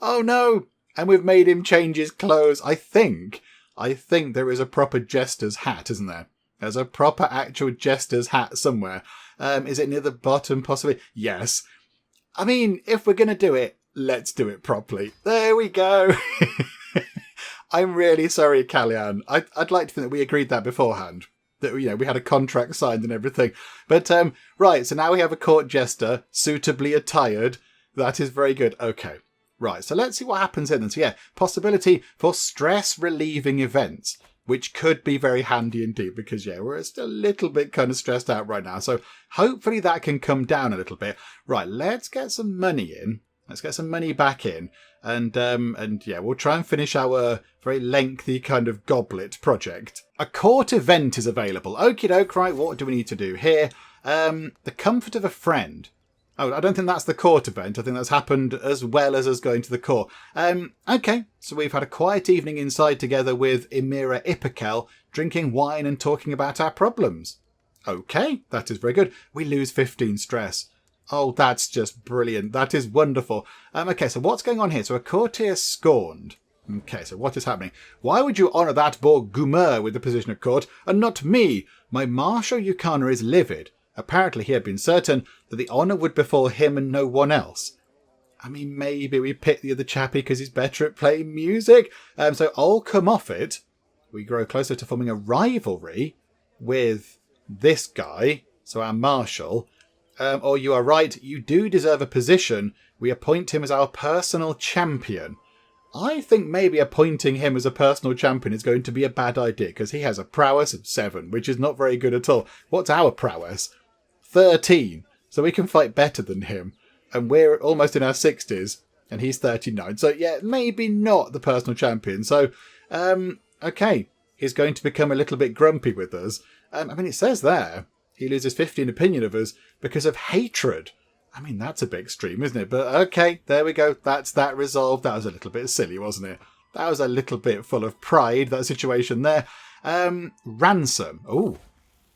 Oh, no. And we've made him change his clothes. I think there is a proper jester's hat, isn't there? There's a proper actual jester's hat somewhere. Is it near the bottom, possibly? Yes. I mean, if we're going to do it, let's do it properly. There we go. I'm really sorry, Kalyan. I'd like to think that we agreed that beforehand. That, we had a contract signed and everything. But, right, so now we have a court jester, suitably attired. That is very good. Okay. Right, so let's see what happens here then. So yeah, possibility for stress-relieving events. which could be very handy indeed because, yeah, we're still a little bit kind of stressed out right now. So hopefully that can come down a little bit. Right, let's get some money in. Let's get some money back in. And yeah, we'll try and finish our very lengthy kind of goblet project. A court event is available. Okie doke, right, what do we need to do here? The comfort of a friend. Oh, I don't think that's the court event. I think that's happened as well as us going to the court. Okay, so we've had a quiet evening inside together with Emira Ipekel, drinking wine and talking about our problems. Okay, that is very good. We lose 15 stress. Oh, that's just brilliant. That is wonderful. Okay, so what's going on here? So a courtier scorned. Okay, so what is happening? Why would you honour that Borgumer with the position of court and not me? My Marshal Yukana is livid. Apparently he had been certain that the honour would befall him and no one else. I mean, maybe we pick the other chappie because he's better at playing music. So I'll come off it. We grow closer to forming a rivalry with this guy, so our Marshal. Or you are right, you do deserve a position. We appoint him as our personal champion. I think maybe appointing him as a personal champion is going to be a bad idea because he has a prowess of 7, which is not very good at all. What's our prowess? 13. So we can fight better than him. And we're almost in our 60s and he's 39. So yeah, maybe not the personal champion. So, okay, he's going to become a little bit grumpy with us. I mean, it says there he loses 15 opinion of us because of hatred. I mean, that's a bit extreme, isn't it? But okay, there we go. That's that resolved. That was a little bit silly, wasn't it? That was a little bit full of pride, that situation there. Ransom. Oh,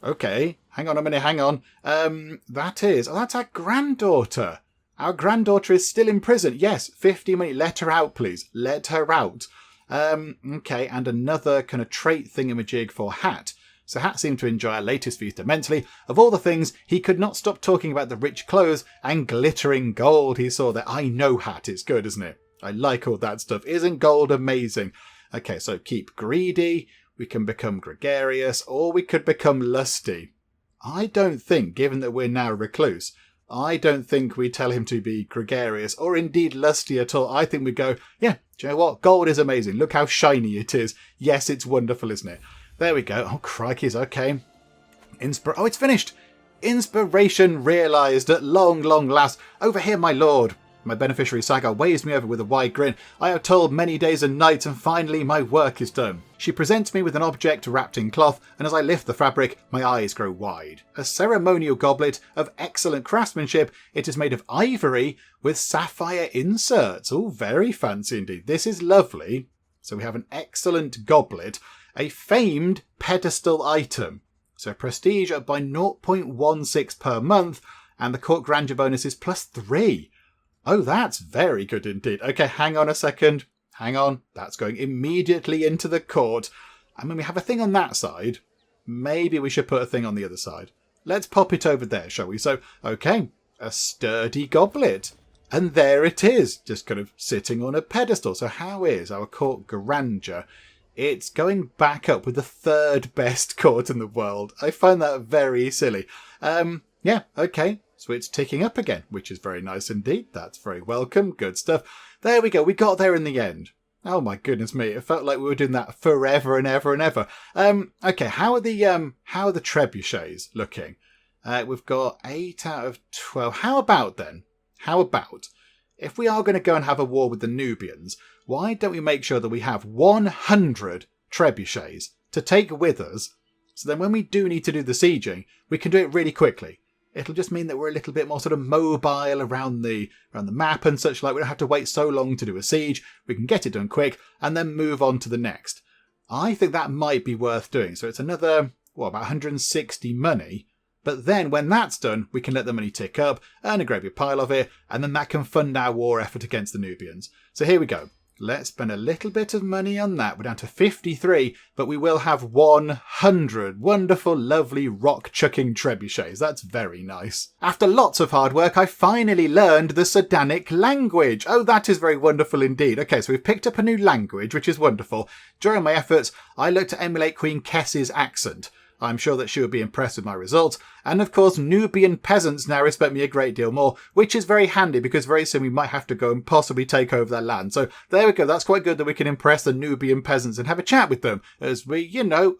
okay. Hang on a minute, hang on. That's our granddaughter. Our granddaughter is still in prison. Yes, 50 money. Let her out, please. Let her out. Okay, and another kind of trait thingamajig for Hat. So Hat seemed to enjoy our latest feast immensely. Of all the things, he could not stop talking about the rich clothes and glittering gold he saw there. I know Hat, it's good, isn't it? I like all that stuff. Isn't gold amazing? Okay, so keep greedy, we can become gregarious, or we could become lusty. I don't think, given that we're now recluse, I don't think we tell him to be gregarious or indeed lusty at all. I think we go, yeah, do you know what? Gold is amazing. Look how shiny it is. Yes, it's wonderful, isn't it? There we go. Oh, crikeys, okay. Oh, it's finished. Inspiration realised at long, long last. Over here, my lord. My beneficiary Saga waves me over with a wide grin. I have toiled many days and nights, and finally my work is done. She presents me with an object wrapped in cloth, and as I lift the fabric, my eyes grow wide. A ceremonial goblet of excellent craftsmanship. It is made of ivory with sapphire inserts. Oh, very fancy indeed. This is lovely. So we have an excellent goblet. A famed pedestal item. So prestige up by 0.16 per month, and the court grandeur bonus is +3. Oh, that's very good indeed. Okay, hang on a second. Hang on. That's going immediately into the court. I mean, we have a thing on that side. Maybe we should put a thing on the other side. Let's pop it over there, shall we? So, okay, a sturdy goblet. And there it is, just kind of sitting on a pedestal. So how is our court grandeur? It's going back up with the 3rd best court in the world. I find that very silly. Yeah, okay. So it's ticking up again, which is very nice indeed. That's very welcome. Good stuff. There we go. We got there in the end. Oh my goodness me. It felt like we were doing that forever and ever and ever. Okay, how are the trebuchets looking? We've got 8 out of 12. How about then? How about if we are going to go and have a war with the Nubians, why don't we make sure that we have 100 trebuchets to take with us, so then when we do need to do the sieging, we can do it really quickly. It'll just mean that we're a little bit more sort of mobile around the map and such like. We don't have to wait so long to do a siege. We can get it done quick and then move on to the next. I think that might be worth doing. So it's another, about 160 money. But then when that's done, we can let the money tick up, earn a gravy pile of it, and then that can fund our war effort against the Nubians. So here we go. Let's spend a little bit of money on that. We're down to 53, but we will have 100 wonderful, lovely, rock-chucking trebuchets. That's very nice. After lots of hard work, I finally learned the Sudanic language. Oh, that is very wonderful indeed. Okay, so we've picked up a new language, which is wonderful. During my efforts, I looked to emulate Queen Kess's accent. I'm sure that she would be impressed with my results. And of course, Nubian peasants now respect me a great deal more, which is very handy because very soon we might have to go and possibly take over their land. So there we go. That's quite good that we can impress the Nubian peasants and have a chat with them as we,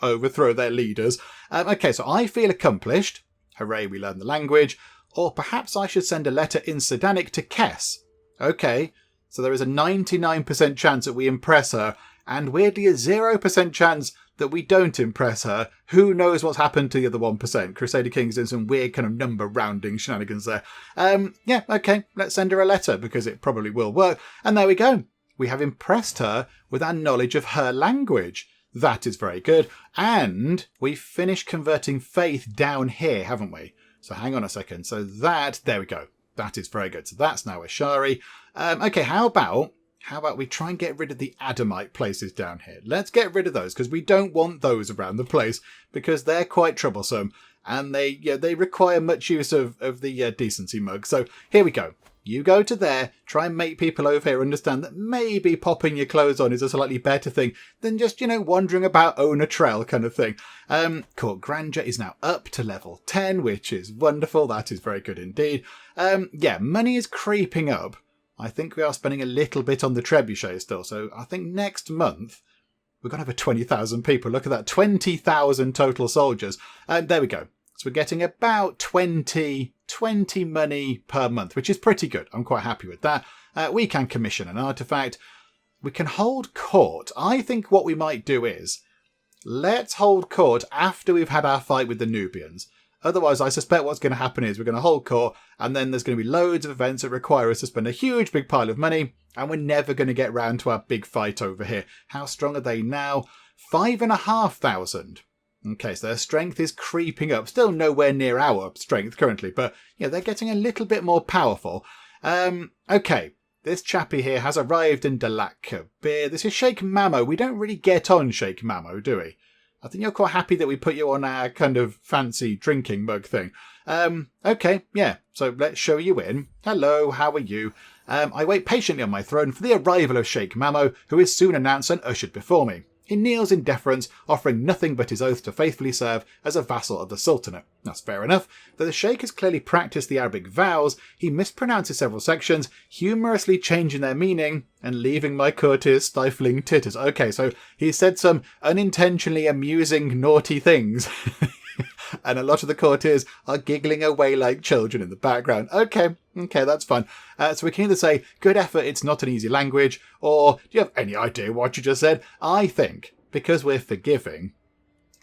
overthrow their leaders. Okay, so I feel accomplished. Hooray, we learned the language. Or perhaps I should send a letter in Sedanic to Kess. Okay, so there is a 99% chance that we impress her, and weirdly a 0% chance that we don't impress her. Who knows what's happened to the other 1%? Crusader Kings doing some weird kind of number rounding shenanigans there. Okay, let's send her a letter because it probably will work. And there we go. We have impressed her with our knowledge of her language. That is very good. And we've finished converting faith down here, haven't we? So hang on a second. So there we go. That is very good. So that's now a Shari. Okay, how about we try and get rid of the Adamite places down here? Let's get rid of those because we don't want those around the place because they're quite troublesome and they require much use of the decency mug. So here we go. You go to there, try and make people over here understand that maybe popping your clothes on is a slightly better thing than just, wandering about on a trail kind of thing. Court Grandeur is now up to level 10, which is wonderful. That is very good indeed. Money is creeping up. I think we are spending a little bit on the trebuchets still. So I think next month we're going to have over 20,000 people. Look at that, 20,000 total soldiers. There we go. So we're getting about 20 money per month, which is pretty good. I'm quite happy with that. We can commission an artifact. We can hold court. I think what we might do is let's hold court after we've had our fight with the Nubians. Otherwise, I suspect what's going to happen is we're going to hold court and then there's going to be loads of events that require us to spend a huge big pile of money and we're never going to get round to our big fight over here. How strong are they now? 5,500. Okay, so their strength is creeping up. Still nowhere near our strength currently, but they're getting a little bit more powerful. Okay, this chappie here has arrived in Dalak Kabir. This is Sheikh Mamo. We don't really get on Sheikh Mamo, do we? I think you're quite happy that we put you on our kind of fancy drinking mug thing. Okay, yeah, so let's show you in. Hello, how are you? I wait patiently on my throne for the arrival of Sheikh Mamo, who is soon announced and ushered before me. He kneels in deference, offering nothing but his oath to faithfully serve as a vassal of the Sultanate. That's fair enough. Though the Sheikh has clearly practiced the Arabic vows, he mispronounces several sections, humorously changing their meaning and leaving my courtiers stifling titters. Okay, so he said some unintentionally amusing, naughty things. And a lot of the courtiers are giggling away like children in the background. Okay, that's fine. So we can either say, good effort, it's not an easy language, or do you have any idea what you just said? I think, because we're forgiving,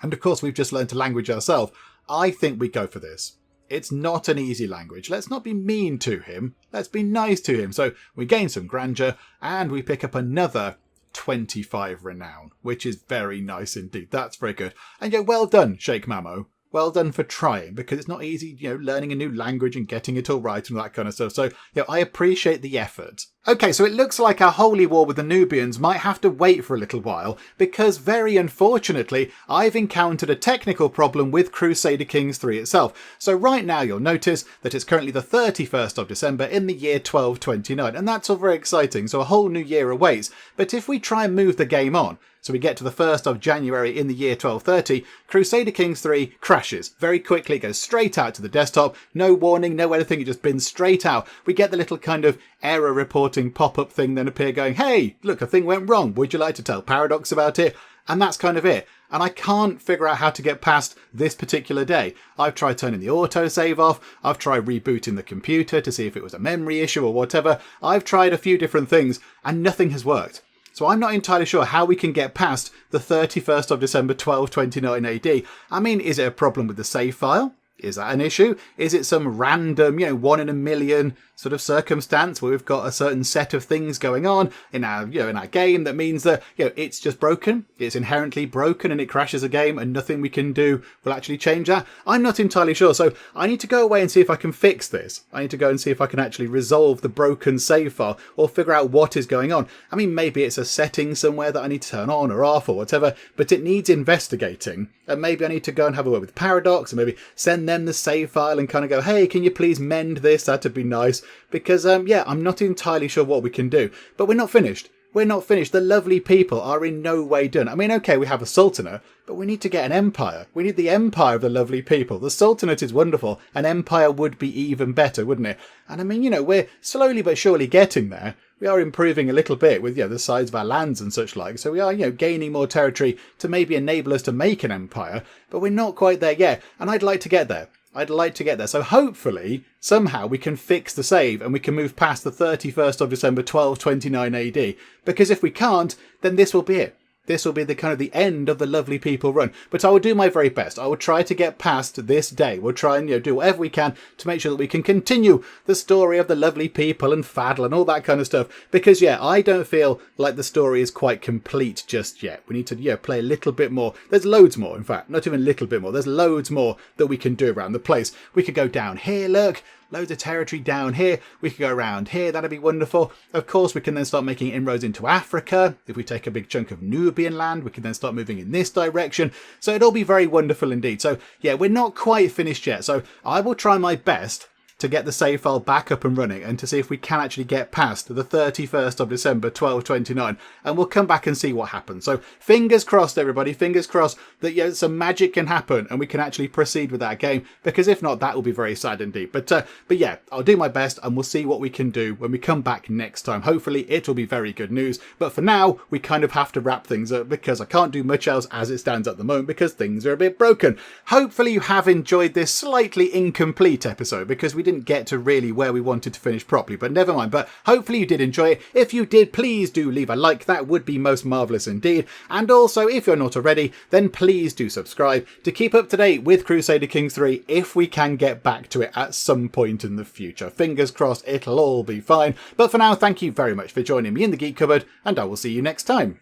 and of course we've just learned a language ourselves, I think we go for this. It's not an easy language. Let's not be mean to him. Let's be nice to him. So we gain some grandeur, and we pick up another 25 renown, which is very nice indeed. That's very good. And well done, Sheikh Mamo. Well done for trying, because it's not easy, learning a new language and getting it all right and all that kind of stuff. So, I appreciate the effort. Okay, so it looks like our holy war with the Nubians might have to wait for a little while, because very unfortunately, I've encountered a technical problem with Crusader Kings 3 itself. So right now you'll notice that it's currently the 31st of December in the year 1229, and that's all very exciting, so a whole new year awaits. But if we try and move the game on, so we get to the 1st of January in the year 1230, Crusader Kings 3 crashes. Very quickly, it goes straight out to the desktop. No warning, no anything, it just bins straight out. We get the little kind of error reporting pop-up thing then appear going, hey, look, a thing went wrong. Would you like to tell Paradox about it? And that's kind of it. And I can't figure out how to get past this particular day. I've tried turning the autosave off. I've tried rebooting the computer to see if it was a memory issue or whatever. I've tried a few different things and nothing has worked. So I'm not entirely sure how we can get past the 31st of December 1229 AD. I mean, is it a problem with the save file? Is that an issue? Is it some random, 1 in a million sort of circumstance where we've got a certain set of things going on in our, in our game that means that, it's just broken. It's inherently broken and it crashes a game and nothing we can do will actually change that. I'm not entirely sure. So I need to go away and see if I can fix this. I need to go and see if I can actually resolve the broken save file or figure out what is going on. I mean, maybe it's a setting somewhere that I need to turn on or off or whatever, but it needs investigating. And maybe I need to go and have a word with Paradox and maybe send them the save file and kind of go, hey, can you please mend this? That'd be nice. Because, I'm not entirely sure what we can do. But we're not finished. We're not finished. The lovely people are in no way done. I mean, okay, we have a sultanate, but we need to get an empire. We need the empire of the lovely people. The sultanate is wonderful. An empire would be even better, wouldn't it? And I mean, you know, we're slowly but surely getting there. We are improving a little bit with, you know, the size of our lands and such like. So we are, you know, gaining more territory to maybe enable us to make an empire, but we're not quite there yet. And I'd like to get there. I'd like to get there. So hopefully, somehow we can fix the save and we can move past the 31st of December 1229 AD. Because if we can't, then this will be it. This will be the kind of the end of the lovely people run. But I will do my very best. I will try to get past this day. We'll try and, you know, do whatever we can to make sure that we can continue the story of the lovely people and Fadl and all that kind of stuff. Because, yeah, I don't feel like the story is quite complete just yet. We need to, yeah, play a little bit more. There's loads more, in fact. Not even a little bit more. There's loads more that we can do around the place. We could go down here, look. Loads of territory down here. We could go around here. That'd be wonderful. Of course, we can then start making inroads into Africa. If we take a big chunk of Nubian land, we can then start moving in this direction. So it'll be very wonderful indeed. So yeah, we're not quite finished yet. So I will try my best to get the save file back up and running and to see if we can actually get past the 31st of December 1229, and we'll come back and see what happens. So fingers crossed, everybody, fingers crossed that, you know, some magic can happen and we can actually proceed with that game, because if not, that will be very sad indeed. But yeah, I'll do my best and we'll see what we can do when we come back next time. Hopefully it will be very good news, but for now we kind of have to wrap things up because I can't do much else as it stands at the moment because things are a bit broken. Hopefully you have enjoyed this slightly incomplete episode because we didn't get to really where we wanted to finish properly, but never mind. But hopefully you did enjoy it. If you did, please do leave a like. That would be most marvellous indeed. And also, if you're not already, then please do subscribe to keep up to date with Crusader Kings 3 if we can get back to it at some point in the future. Fingers crossed it'll all be fine. But for now, thank you very much for joining me in the Geek Cupboard, and I will see you next time.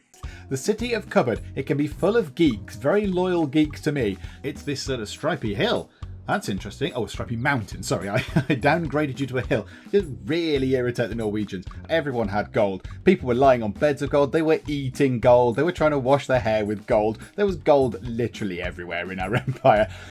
The city of Cupboard, it can be full of geeks, very loyal geeks to me. It's this sort of stripy hill. That's interesting. Oh, Stripey Mountain. Sorry, I downgraded you to a hill. Just really irritate the Norwegians. Everyone had gold. People were lying on beds of gold. They were eating gold. They were trying to wash their hair with gold. There was gold literally everywhere in our empire.